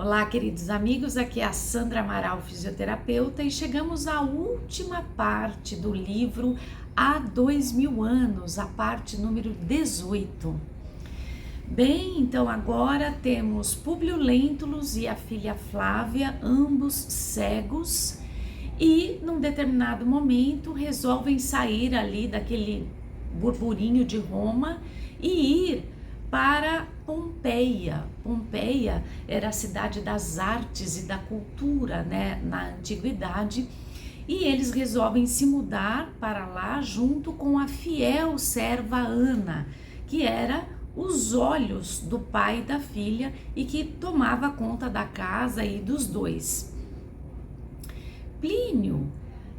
Olá, queridos amigos, aqui é a Sandra Amaral, fisioterapeuta, e chegamos à última parte do livro Há 2000 anos, a parte número 18. Bem, então agora temos Públio Lentulus e a filha Flávia, ambos cegos, e num determinado momento resolvem sair ali daquele burburinho de Roma e ir para Pompeia. Pompeia era a cidade das artes e da cultura, né, na antiguidade, e eles resolvem se mudar para lá junto com a fiel serva Ana, que era os olhos do pai e da filha e que tomava conta da casa e dos dois. Plínio,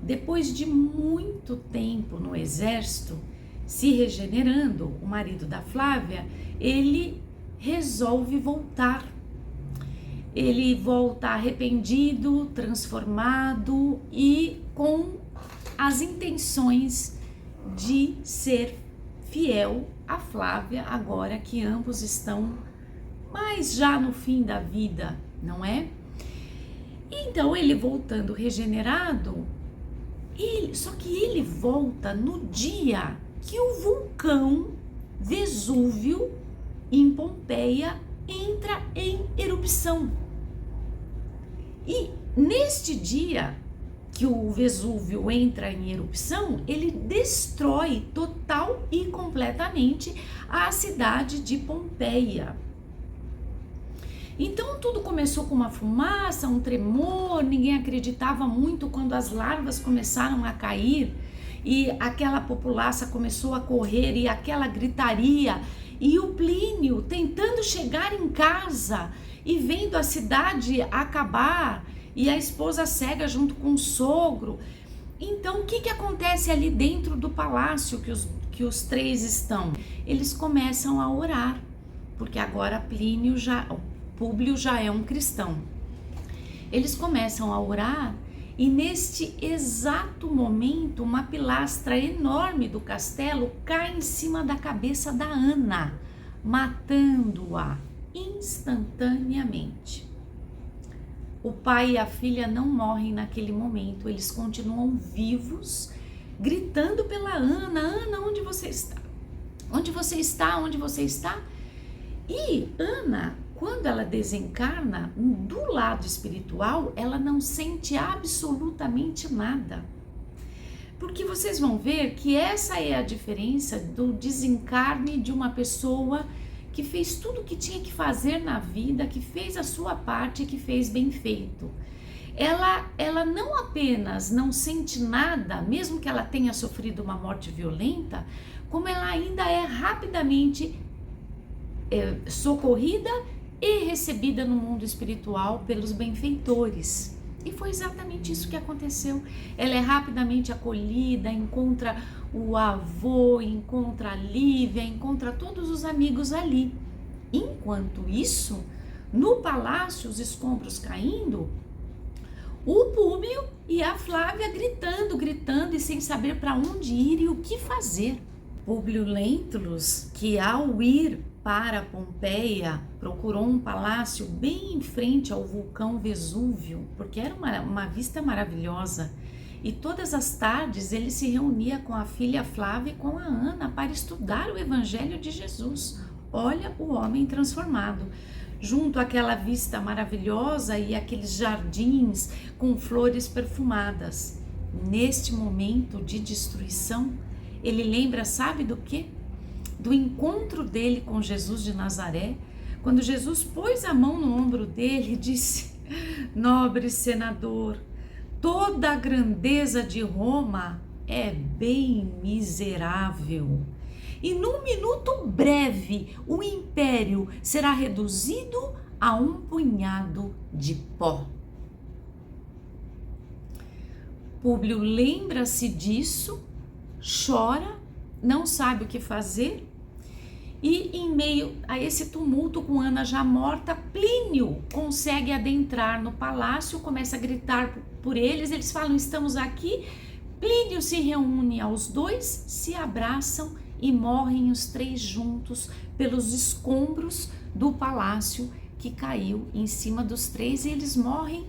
depois de muito tempo no exército, se regenerando, o marido da Flávia, ele resolve voltar. Ele volta arrependido, transformado e com as intenções de ser fiel a Flávia, agora que ambos estão mais já no fim da vida, não é? Então ele voltando regenerado, só que ele volta no dia que o vulcão Vesúvio em Pompeia entra em erupção. E neste dia que o Vesúvio entra em erupção, ele destrói total e completamente a cidade de Pompeia. Então tudo começou com uma fumaça, um tremor, ninguém acreditava muito quando as larvas começaram a cair e aquela populaça começou a correr e aquela gritaria, e o Plínio tentando chegar em casa e vendo a cidade acabar e a esposa cega junto com o sogro. Então o que acontece ali dentro do palácio que os três estão? Eles começam a orar, porque agora Públio já é um cristão. Eles começam a orar e neste exato momento uma pilastra enorme do castelo cai em cima da cabeça da Ana, matando-a instantaneamente. O pai e a filha não morrem naquele momento, eles continuam vivos, gritando pela Ana: Ana, onde você está? Onde você está? Onde você está? E Ana, quando ela desencarna, do lado espiritual, ela não sente absolutamente nada. Porque vocês vão ver que essa é a diferença do desencarne de uma pessoa que fez tudo o que tinha que fazer na vida, que fez a sua parte e que fez bem feito. Ela não apenas não sente nada, mesmo que ela tenha sofrido uma morte violenta, como ela ainda é rapidamente socorrida e recebida no mundo espiritual pelos benfeitores. E foi exatamente isso que aconteceu. Ela é rapidamente acolhida, encontra o avô, encontra a Lívia, encontra todos os amigos ali. Enquanto isso, no palácio, os escombros caindo, o Públio e a Flávia gritando e sem saber para onde ir e o que fazer. Públio Lentulus, que ao ir para Pompeia, procurou um palácio bem em frente ao vulcão Vesúvio, porque era uma vista maravilhosa. E todas as tardes ele se reunia com a filha Flávia e com a Ana para estudar o Evangelho de Jesus. Olha o homem transformado. Junto àquela vista maravilhosa e aqueles jardins com flores perfumadas. Neste momento de destruição, ele lembra, sabe do quê? Do encontro dele com Jesus de Nazaré, quando Jesus pôs a mão no ombro dele e disse: nobre senador, toda a grandeza de Roma é bem miserável. E num minuto breve o império será reduzido a um punhado de pó. Públio lembra-se disso, chora, não sabe o que fazer, e em meio a esse tumulto com Ana já morta, Plínio consegue adentrar no palácio, começa a gritar por eles, eles falam: estamos aqui. Plínio se reúne aos dois, se abraçam e morrem os três juntos pelos escombros do palácio que caiu em cima dos três e eles morrem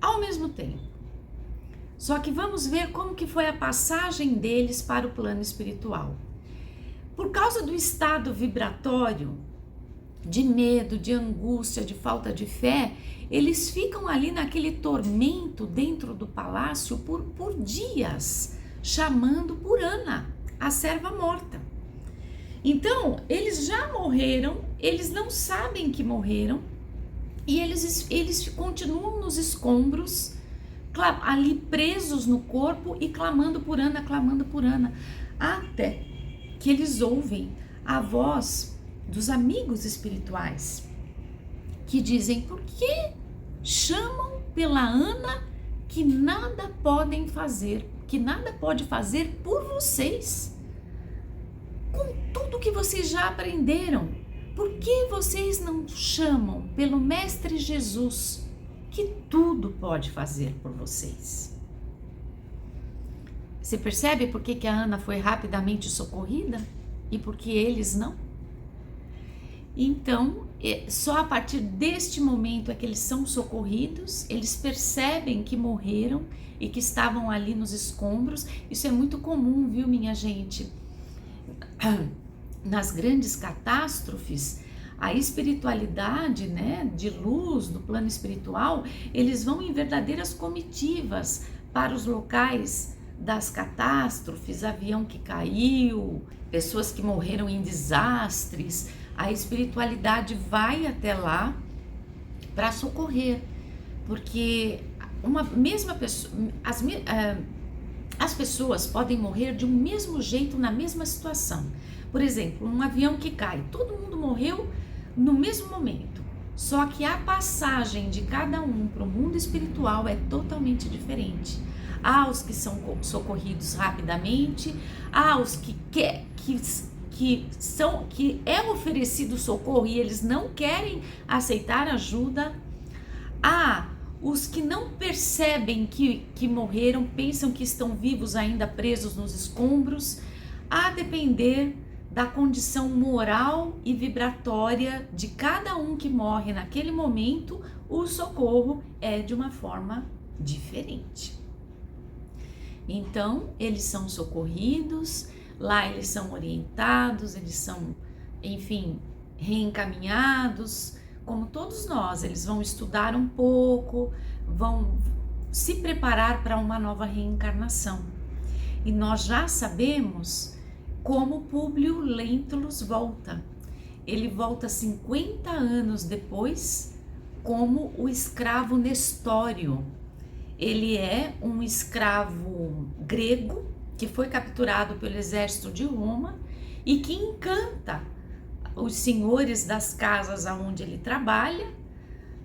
ao mesmo tempo. Só que vamos ver como que foi a passagem deles para o plano espiritual. Por causa do estado vibratório, de medo, de angústia, de falta de fé, eles ficam ali naquele tormento dentro do palácio por dias, chamando por Ana, a serva morta. Então, eles já morreram, eles não sabem que morreram, e eles continuam nos escombros, ali presos no corpo e clamando por Ana, até que eles ouvem a voz dos amigos espirituais, que dizem: por que chamam pela Ana que nada podem fazer, que nada pode fazer por vocês? Com tudo que vocês já aprenderam, por que vocês não chamam pelo Mestre Jesus, que tudo pode fazer por vocês? Você percebe por que a Ana foi rapidamente socorrida e por que eles não? Então, só a partir deste momento é que eles são socorridos, eles percebem que morreram e que estavam ali nos escombros. Isso é muito comum, viu, minha gente? Nas grandes catástrofes, a espiritualidade, né, de luz, do plano espiritual, eles vão em verdadeiras comitivas para os locais das catástrofes, avião que caiu, pessoas que morreram em desastres. A espiritualidade vai até lá para socorrer, porque uma mesma pessoa, as pessoas podem morrer de um mesmo jeito na mesma situação. Por exemplo, um avião que cai, todo mundo morreu no mesmo momento, só que a passagem de cada um para o mundo espiritual é totalmente diferente. Há os que são socorridos rapidamente, há os que é oferecido socorro e eles não querem aceitar ajuda. Há os que não percebem que morreram, pensam que estão vivos ainda presos nos escombros. A depender da condição moral e vibratória de cada um que morre naquele momento, o socorro é de uma forma diferente. Então, eles são socorridos, lá eles são orientados, eles são, enfim, reencaminhados, como todos nós. Eles vão estudar um pouco, vão se preparar para uma nova reencarnação. E nós já sabemos como Públio Lentulus volta. Ele volta 50 anos depois como o escravo Nestório. Ele é um escravo grego que foi capturado pelo exército de Roma e que encanta os senhores das casas aonde ele trabalha.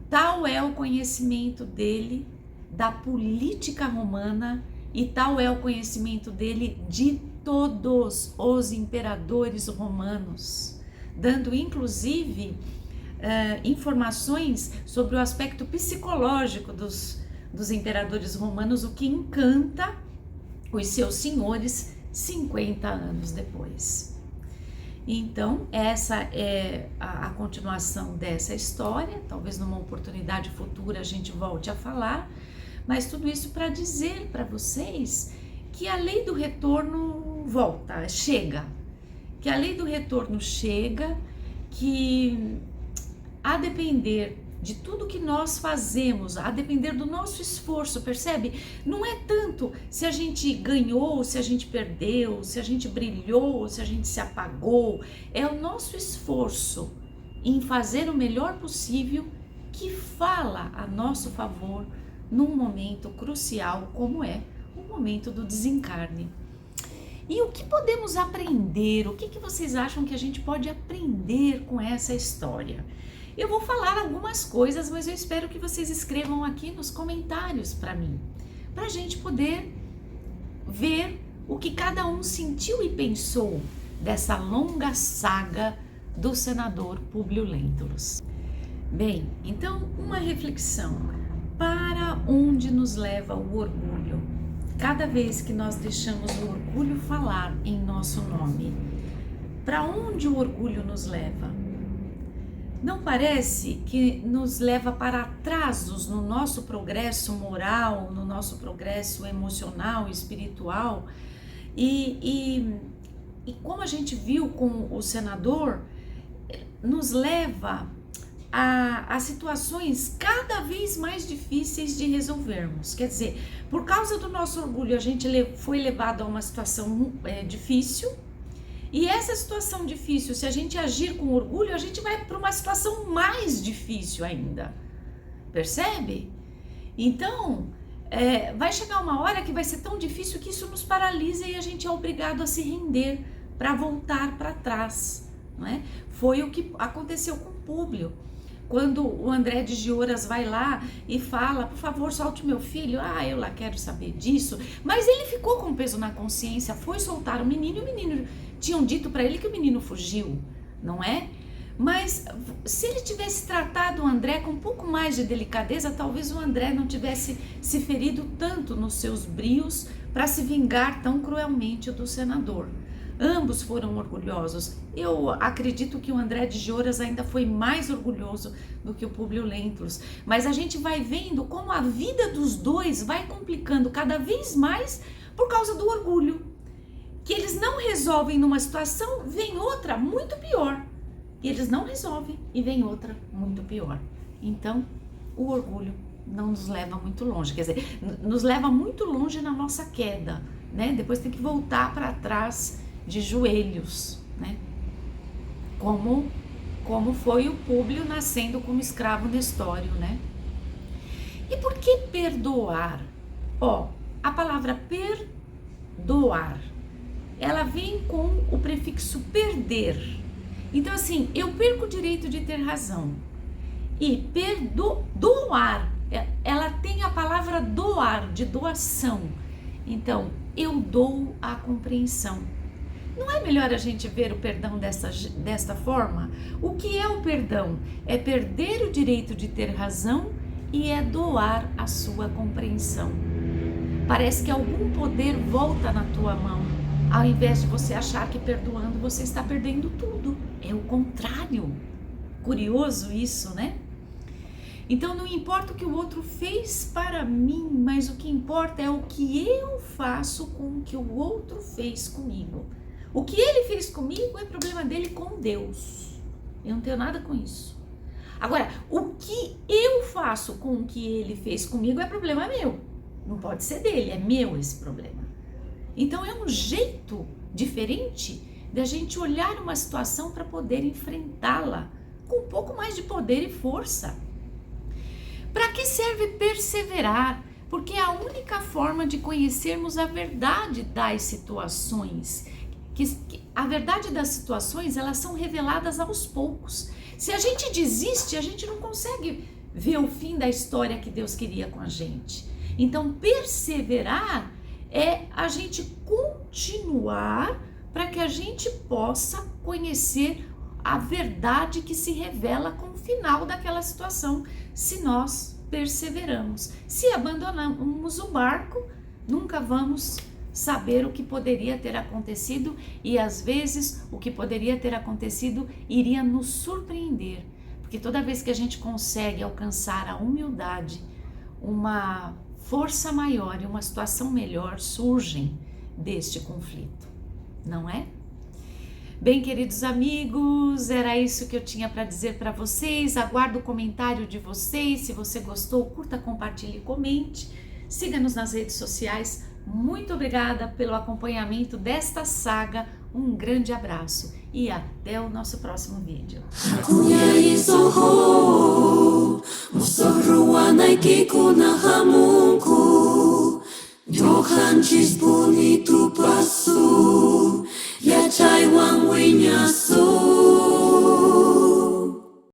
Tal é o conhecimento dele da política romana e tal é o conhecimento dele de todos os imperadores romanos, dando inclusive informações sobre o aspecto psicológico dos imperadores romanos, o que encanta os seus senhores 50 anos depois. Então, essa é a continuação dessa história. Talvez numa oportunidade futura a gente volte a falar, mas tudo isso para dizer para vocês que a lei do retorno chega, que a lei do retorno chega, que a depender de tudo que nós fazemos, a depender do nosso esforço, percebe? Não é tanto se a gente ganhou, se a gente perdeu, se a gente brilhou, se a gente se apagou. É o nosso esforço em fazer o melhor possível que fala a nosso favor num momento crucial como é o momento do desencarne. E o que podemos aprender? O que vocês acham que a gente pode aprender com essa história? Eu vou falar algumas coisas, mas eu espero que vocês escrevam aqui nos comentários para mim, para a gente poder ver o que cada um sentiu e pensou dessa longa saga do senador Públio Lentulus. Bem, então uma reflexão: para onde nos leva o orgulho? Cada vez que nós deixamos o orgulho falar em nosso nome, para onde o orgulho nos leva? Não parece que nos leva para atrasos no nosso progresso moral, no nosso progresso emocional, espiritual? E como a gente viu com o senador, nos leva a situações cada vez mais difíceis de resolvermos. Quer dizer, por causa do nosso orgulho, a gente foi levado a uma situação difícil. E essa situação difícil, se a gente agir com orgulho, a gente vai para uma situação mais difícil ainda. Percebe? Então, vai chegar uma hora que vai ser tão difícil que isso nos paralisa e a gente é obrigado a se render para voltar para trás, não é? Foi o que aconteceu com Públio. Quando o André de Gioras vai lá e fala, por favor, solte meu filho. Eu lá quero saber disso. Mas ele ficou com peso na consciência, foi soltar o menino e o menino... Tinham dito para ele que o menino fugiu, não é? Mas se ele tivesse tratado o André com um pouco mais de delicadeza, talvez o André não tivesse se ferido tanto nos seus brios para se vingar tão cruelmente do senador. Ambos foram orgulhosos. Eu acredito que o André de Gioras ainda foi mais orgulhoso do que o Públio Lentulus. Mas a gente vai vendo como a vida dos dois vai complicando cada vez mais por causa do orgulho. Que eles não resolvem numa situação, vem outra muito pior. E eles não resolvem e vem outra muito pior. Então, o orgulho não nos leva muito longe. Quer dizer, nos leva muito longe na nossa queda, né? Depois tem que voltar para trás de joelhos, né? Como foi o Públio nascendo como escravo Nestório, né? E por que perdoar? A palavra perdoar, ela vem com o prefixo perder. Então assim, eu perco o direito de ter razão. E perdoar, ela tem a palavra doar, de doação. Então, eu dou a compreensão. Não é melhor a gente ver o perdão desta forma? O que é o perdão? É perder o direito de ter razão e é doar a sua compreensão. Parece que algum poder volta na tua mão. Ao invés de você achar que perdoando você está perdendo tudo. É o contrário. Curioso isso, né? Então não importa o que o outro fez para mim, mas o que importa é o que eu faço com o que o outro fez comigo. O que ele fez comigo é problema dele com Deus. Eu não tenho nada com isso. Agora, o que eu faço com o que ele fez comigo é problema meu. Não pode ser dele, é meu esse problema. Então é um jeito diferente de a gente olhar uma situação para poder enfrentá-la com um pouco mais de poder e força. Para que serve perseverar? Porque é a única forma de conhecermos a verdade das situações. A verdade das situações, elas são reveladas aos poucos. Se a gente desiste, a gente não consegue ver o fim da história que Deus queria com a gente. Então perseverar é a gente continuar para que a gente possa conhecer a verdade que se revela com o final daquela situação, se nós perseveramos. Se abandonamos o barco, nunca vamos saber o que poderia ter acontecido e às vezes o que poderia ter acontecido iria nos surpreender, porque toda vez que a gente consegue alcançar a humildade, uma força maior e uma situação melhor surgem deste conflito, não é? Bem, queridos amigos, era isso que eu tinha para dizer para vocês. Aguardo o comentário de vocês. Se você gostou, curta, compartilhe e comente. Siga-nos nas redes sociais. Muito obrigada pelo acompanhamento desta saga. Um grande abraço e até o nosso próximo vídeo. Johan bonito passo